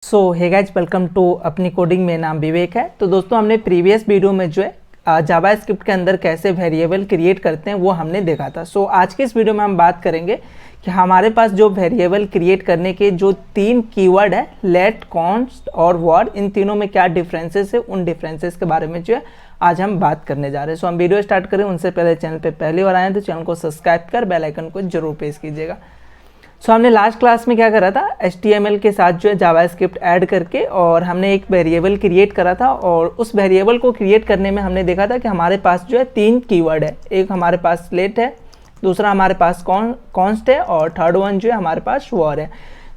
So hey guys welcome to अपनी coding में नाम विवेक है। तो दोस्तों हमने प्रीवियस वीडियो में जो है जावा स्क्रिप्ट के अंदर कैसे वेरिएबल क्रिएट करते हैं वो हमने देखा था। सो आज के इस वीडियो में हम बात करेंगे कि हमारे पास जो वेरिएबल क्रिएट करने के जो तीन कीवर्ड है लेट, कॉन्स्ट और वॉर, इन तीनों में क्या डिफरेंसेस है, उन डिफरेंसेस के बारे में जो है आज हम बात करने जा रहे हैं। सो हम वीडियो स्टार्ट करें उनसे पहले चैनल पर पहली बार आए तो चैनल को सब्सक्राइब कर बेल आइकन को जरूर प्रेस कीजिएगा। सो हमने लास्ट क्लास में क्या करा था, HTML के साथ जो है जावा स्क्रिप्ट ऐड करके और हमने एक वेरिएबल क्रिएट करा था और उस वेरिएबल को क्रिएट करने में हमने देखा था कि हमारे पास जो है तीन कीवर्ड है। एक हमारे पास लेट है, दूसरा हमारे पास कॉन्स्ट है और थर्ड वन जो है हमारे पास वॉर है।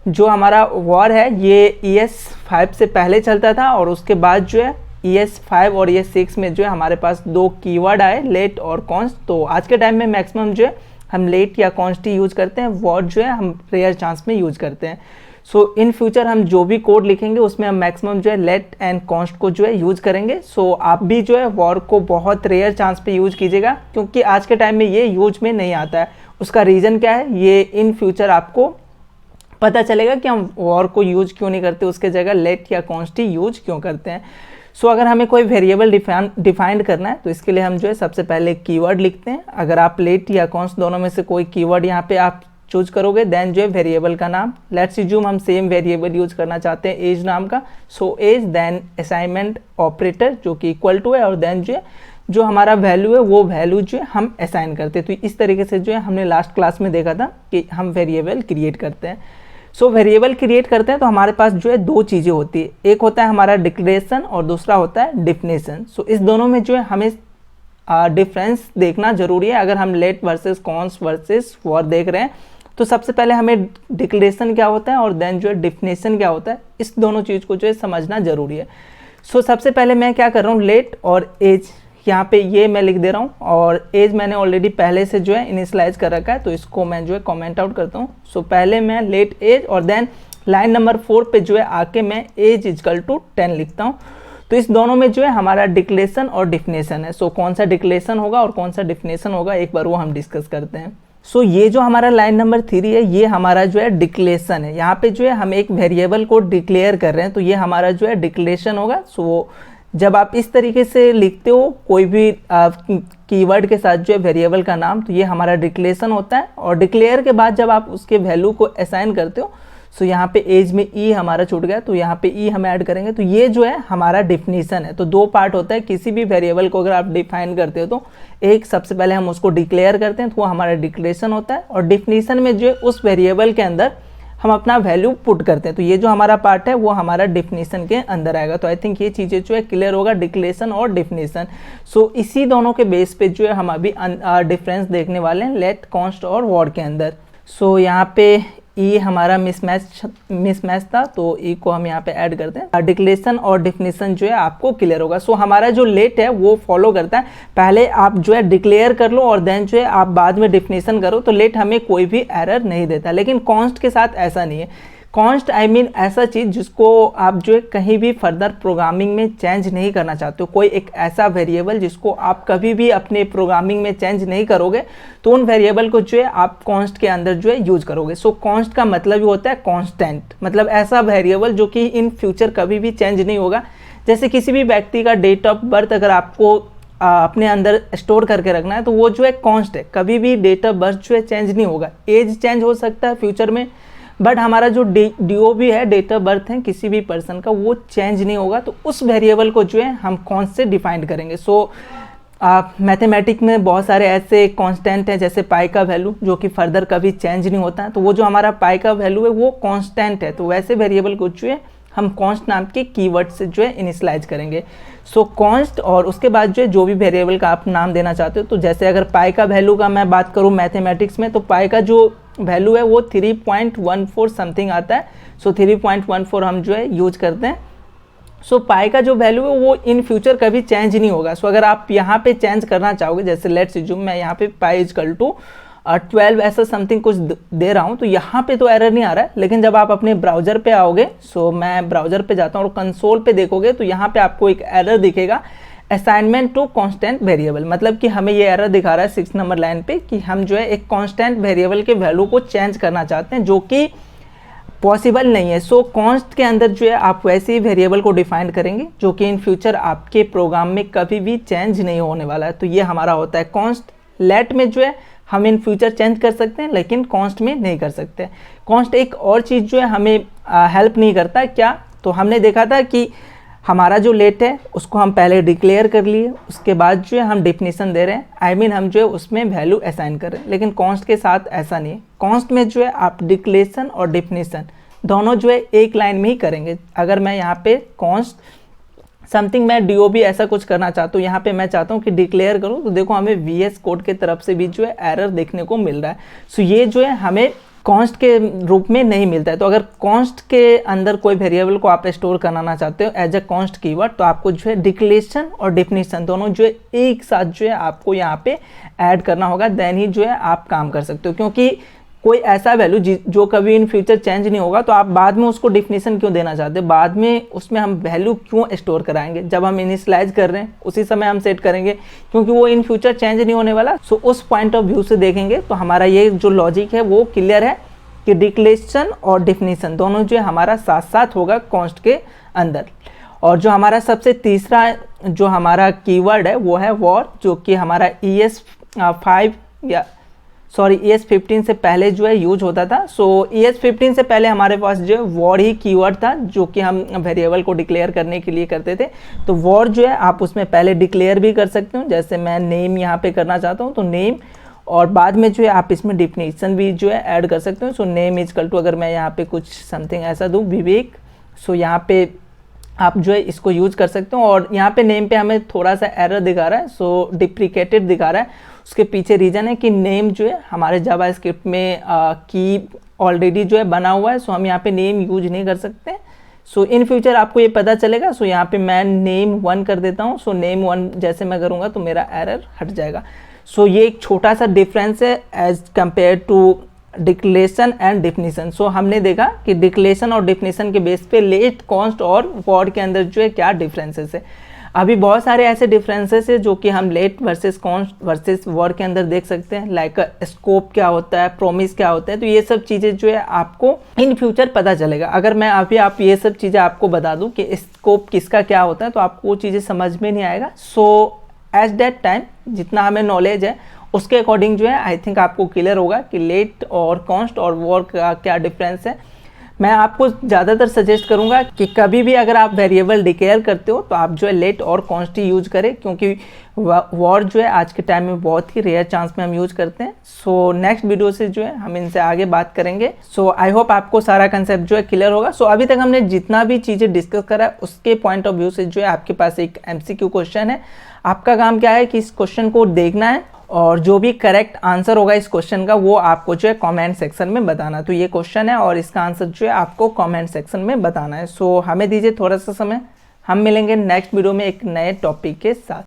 जो हमारा वॉर है ये ES5 से पहले चलता था और उसके बाद जो है ES5 और ES6 में जो है हमारे पास दो कीवर्ड आए लेट और कॉन्स्ट। तो आज के टाइम में मैक्सिमम जो है हम लेट या कॉन्स्ट ही यूज़ करते हैं, वॉर जो है हम रेयर चांस में यूज़ करते हैं। सो इन फ्यूचर हम जो भी कोड लिखेंगे उसमें हम मैक्सिमम जो है लेट एंड कॉन्स्ट को जो है यूज़ करेंगे। सो आप भी जो है वॉर को बहुत रेयर चांस पे यूज़ कीजिएगा क्योंकि आज के टाइम में ये यूज में नहीं आता है। उसका रीज़न क्या है ये इन फ्यूचर आपको पता चलेगा कि हम वॉर को यूज़ क्यों नहीं करते, उसके जगह लेट या कॉन्स्ट ही यूज क्यों करते हैं। सो अगर हमें कोई वेरिएबल डिफाइन करना है तो इसके लिए हम जो है सबसे पहले कीवर्ड लिखते हैं। अगर आप लेट या कॉन्स्ट दोनों में से कोई कीवर्ड यहाँ पे आप चूज करोगे देन जो है वेरिएबल का नाम, लेट्स अज्यूम हम सेम वेरिएबल यूज करना चाहते हैं एज नाम का। So as then assignment operator जो कि इक्वल टू है और देन जो है जो हमारा वैल्यू है वो वैल्यू जो है हम असाइन करते हैं। तो इस तरीके से जो है हमने लास्ट क्लास में देखा था कि हम वेरिएबल क्रिएट करते हैं। सो वेरिएबल क्रिएट करते हैं तो हमारे पास जो है दो चीज़ें होती है, एक होता है हमारा डिक्लेरेशन और दूसरा होता है डेफिनेशन। सो इस दोनों में जो है हमें डिफरेंस देखना जरूरी है। अगर हम let versus const versus var देख रहे हैं तो सबसे पहले हमें डिक्लेरेशन क्या होता है और देन जो है डेफिनेशन क्या होता है, इस दोनों चीज़ को जो है समझना जरूरी है। सो सबसे पहले मैं क्या कर रहा हूँ, लेट और एज यहाँ पे ये मैं लिख दे रहा हूँ और एज मैंने ऑलरेडी पहले से जो है इनिशियलाइज कर रखा है तो इसको मैं जो है कमेंट आउट करता हूँ। सो पहले मैं लेट एज और देन लाइन नंबर 4 पे जो है आके मैं एज इजकल टू 10 लिखता हूँ। तो इस दोनों में जो है हमारा डिक्लेरेशन और डिफिनेशन है। सो कौन सा डिक्लेरेशन होगा और कौन सा डिफिनेशन होगा एक बार वो हम डिस्कस करते हैं। सो ये जो हमारा लाइन नंबर 3 है ये हमारा जो है डिक्लेरेशन है। यहाँ पे जो है हम एक वेरिएबल को डिक्लेयर कर रहे हैं तो ये हमारा जो है डिक्लेरेशन होगा। सो जब आप इस तरीके से लिखते हो कोई भी कीवर्ड के साथ जो है वेरिएबल का नाम तो ये हमारा डिक्लेरेशन होता है। और डिक्लेयर के बाद जब आप उसके वैल्यू को असाइन करते हो सो यहाँ पे एज में ई हमारा छूट गया तो यहाँ पे ई हम ऐड करेंगे तो ये जो है हमारा डिफिनीशन है। तो दो पार्ट होता है किसी भी वेरिएबल को अगर आप डिफाइन करते हो तो एक सबसे पहले हम उसको डिक्लेयर करते हैं तो वो हमारा डिक्लेरेशन होता है और डिफिनीशन में जो है उस वेरिएबल के अंदर हम अपना वैल्यू पुट करते हैं। तो ये जो हमारा पार्ट है वो हमारा डिफिनीशन के अंदर आएगा। तो आई थिंक ये चीज़ें जो है क्लियर होगा, डिक्लेरेशन और डिफिनीशन। सो इसी दोनों के बेस पे जो है हम अभी डिफरेंस देखने वाले हैं लेट, कॉन्स्ट और वॉर के अंदर। सो यहाँ पे ई हमारा मिसमैच था तो ई को हम यहाँ पे ऐड करते हैं। डिक्लेरेशन और डिफिनीशन जो है आपको क्लियर होगा। सो हमारा जो लेट है वो फॉलो करता है पहले आप जो है डिक्लेयर कर लो और देन जो है आप बाद में डिफिनीशन करो तो लेट हमें कोई भी एरर नहीं देता। लेकिन कॉन्स्ट के साथ ऐसा नहीं है। कॉन्स्ट आई मीन ऐसा चीज़ जिसको आप जो है कहीं भी फर्दर प्रोग्रामिंग में चेंज नहीं करना चाहते हो, कोई एक ऐसा वेरिएबल जिसको आप कभी भी अपने प्रोग्रामिंग में चेंज नहीं करोगे तो उन वेरिएबल को जो है आप कॉन्स्ट के अंदर जो है यूज करोगे। सो कॉन्स्ट का मतलब ही होता है कॉन्स्टेंट, मतलब ऐसा वेरिएबल जो कि इन फ्यूचर कभी भी चेंज नहीं होगा। जैसे किसी भी व्यक्ति का डेट ऑफ बर्थ अगर आपको अपने अंदर स्टोर करके रखना है तो वो जो है कॉन्स्ट है, कभी भी डेट ऑफ बर्थ जो है चेंज नहीं होगा। एज चेंज हो सकता है फ्यूचर में बट हमारा जो DOB है, डेट ऑफ बर्थ है किसी भी पर्सन का, वो चेंज नहीं होगा। तो उस वेरिएबल को जो है हम कौन से डिफाइन करेंगे। सो मैथमेटिक्स में बहुत सारे ऐसे कांस्टेंट हैं जैसे पाई का वैल्यू जो कि फर्दर कभी चेंज नहीं होता है तो वो जो हमारा पाई का वैल्यू है वो कांस्टेंट है। तो वैसे वेरिएबल को जो है हम कॉन्स्ट नाम के कीवर्ड से जो है इनिशियलाइज करेंगे। सो कॉन्स्ट और उसके बाद जो भी वेरिएबल का आप नाम देना चाहते हो तो जैसे अगर पाई का वैल्यू का मैं बात करूँ मैथमेटिक्स में तो पाई का जो वैल्यू है वो 3.14 समथिंग आता है। सो 3.14 हम जो है यूज करते हैं। सो पाई का जो वैल्यू है वो इन फ्यूचर कभी चेंज नहीं होगा। सो अगर आप यहाँ पे चेंज करना चाहोगे जैसे लेट्स अज्यूम मैं यहाँ पे पाई इक्वल टू 12 ऐसा समथिंग कुछ दे रहा हूँ तो यहाँ पे तो एरर नहीं आ रहा है। लेकिन जब आप अपने ब्राउज़र पे आओगे, सो मैं ब्राउज़र पे जाता हूँ और कंसोल पे देखोगे तो यहाँ पे आपको एक एरर दिखेगा असाइनमेंट टू कांस्टेंट वेरिएबल, मतलब कि हमें ये एरर दिखा रहा है 6 नंबर लाइन पे कि हम जो है एक कांस्टेंट वेरिएबल के वैल्यू को चेंज करना चाहते हैं जो कि पॉसिबल नहीं है। सो कॉन्स्ट के अंदर जो है आप वैसे ही वेरिएबल को डिफाइन करेंगे जो कि इन फ्यूचर आपके प्रोग्राम में कभी भी चेंज नहीं होने वाला है। तो ये हमारा होता है कॉन्स्ट। लेट में जो है हम इन फ्यूचर चेंज कर सकते हैं लेकिन कॉन्स्ट में नहीं कर सकते। कॉन्स्ट एक और चीज़ जो है हमें हेल्प नहीं करता। क्या? तो हमने देखा था कि हमारा जो लेट है उसको हम पहले डिक्लेयर कर लिए, उसके बाद जो है हम डेफिनेशन दे रहे हैं, हम जो है उसमें वैल्यू असाइन कर रहे हैं। लेकिन कॉन्स्ट के साथ ऐसा नहीं है। कॉन्स्ट में जो है आप डिक्लेरेशन और डेफिनेशन दोनों जो है एक लाइन में ही करेंगे। अगर मैं यहाँ पे कॉन्स्ट समथिंग मैं DOB ऐसा कुछ करना चाहता हूँ, यहाँ पे मैं चाहता हूँ कि डिक्लेयर करूँ, तो देखो हमें VS कोड की तरफ से भी जो है एरर देखने को मिल रहा है। सो ये जो है हमें कॉन्स्ट के रूप में नहीं मिलता है। तो अगर कॉन्स्ट के अंदर कोई वेरिएबल को आप स्टोर कराना चाहते हो एज ए कॉन्स्ट कीवर्ड, तो आपको जो है डिक्लेरेशन और डेफिनेशन दोनों जो है एक साथ जो है आपको यहाँ पे ऐड करना होगा, देन ही जो है आप काम कर सकते हो। क्योंकि कोई ऐसा वैल्यू जो कभी इन फ्यूचर चेंज नहीं होगा, तो आप बाद में उसको डिफिनेशन क्यों देना चाहते हैं? बाद में उसमें हम वैल्यू क्यों स्टोर कराएंगे? जब हम इनिशियलाइज कर रहे हैं उसी समय हम सेट करेंगे, क्योंकि वो इन फ्यूचर चेंज नहीं होने वाला। सो उस पॉइंट ऑफ व्यू से देखेंगे तो हमारा ये जो लॉजिक है वो क्लियर है कि डिक्लेरेशन और डेफिनेशन दोनों जो है हमारा साथ साथ होगा कॉन्स्ट के अंदर। और जो हमारा सबसे तीसरा जो हमारा कीवर्ड है वो है वॉर, जो कि हमारा ES15 से पहले जो है यूज होता था। सो ES15 से पहले हमारे पास जो है वॉर ही कीवर्ड था, जो कि हम वेरिएबल को डिक्लेयर करने के लिए करते थे। तो वॉर जो है आप उसमें पहले डिक्लेयर भी कर सकते हो, जैसे मैं नेम यहाँ पे करना चाहता हूँ तो नेम, और बाद में जो है आप इसमें डिफिनेशन भी जो है ऐड कर सकते हो। सो नेम इजकल टू, अगर मैं यहाँ पे कुछ समथिंग ऐसा दूँ विवेक, सो यहाँ पे आप जो है इसको यूज कर सकते हो। और यहाँ पे नेम पे हमें थोड़ा सा एरर दिखा रहा है, सो डिप्रिकेटेड दिखा रहा है। उसके पीछे रीज़न है कि नेम जो है हमारे जावास्क्रिप्ट में की ऑलरेडी जो है बना हुआ है, सो हम यहाँ पे नेम यूज नहीं कर सकते। सो इन फ्यूचर आपको ये पता चलेगा। सो यहाँ पे मैं नेम 1 कर देता हूँ। सो नेम 1 जैसे मैं करूँगा तो मेरा एरर हट जाएगा। सो ये एक छोटा सा डिफरेंस है as compared to declaration and definition. So हमने देखा कि डिक्लेरेशन और डेफिनेशन के बेस पे लेट, कॉन्स्ट और वॉर के अंदर जो है क्या डिफरेंसेस है। अभी बहुत सारे ऐसे डिफरेंसेस है जो कि हम let versus const versus var के अंदर देख सकते हैं, लाइक स्कोप क्या होता है, प्रोमिस क्या होता है। तो ये सब चीज़ें जो है आपको इन फ्यूचर पता चलेगा। अगर मैं अभी आप ये सब चीज़ें आपको बता दूं कि स्कोप किसका क्या होता है, तो आपको वो चीज़ें समझ में नहीं आएगा। सो एट दैट टाइम जितना हमें नॉलेज है उसके अकॉर्डिंग जो है आई थिंक आपको क्लियर होगा कि लेट और कॉन्स्ट और वॉर का क्या डिफरेंस है। मैं आपको ज़्यादातर सजेस्ट करूंगा कि कभी भी अगर आप वेरिएबल डिक्लेयर करते हो तो आप जो है लेट और कॉन्स्ट ही यूज करें, क्योंकि वॉर जो है आज के टाइम में बहुत ही रेयर चांस में हम यूज करते हैं। सो नेक्स्ट वीडियो से जो है हम इनसे आगे बात करेंगे। सो आई होप आपको सारा कंसेप्ट जो है क्लियर होगा। सो अभी तक हमने जितना भी चीज़ें डिस्कस करा है उसके पॉइंट ऑफ व्यू से जो है आपके पास एक MCQ क्वेश्चन है। आपका काम क्या है कि इस क्वेश्चन को देखना है और जो भी करेक्ट आंसर होगा इस क्वेश्चन का वो आपको जो है कमेंट सेक्शन में बताना। तो ये क्वेश्चन है और इसका आंसर जो है आपको कमेंट सेक्शन में बताना है। सो हमें दीजिए थोड़ा सा समय, हम मिलेंगे नेक्स्ट वीडियो में एक नए टॉपिक के साथ।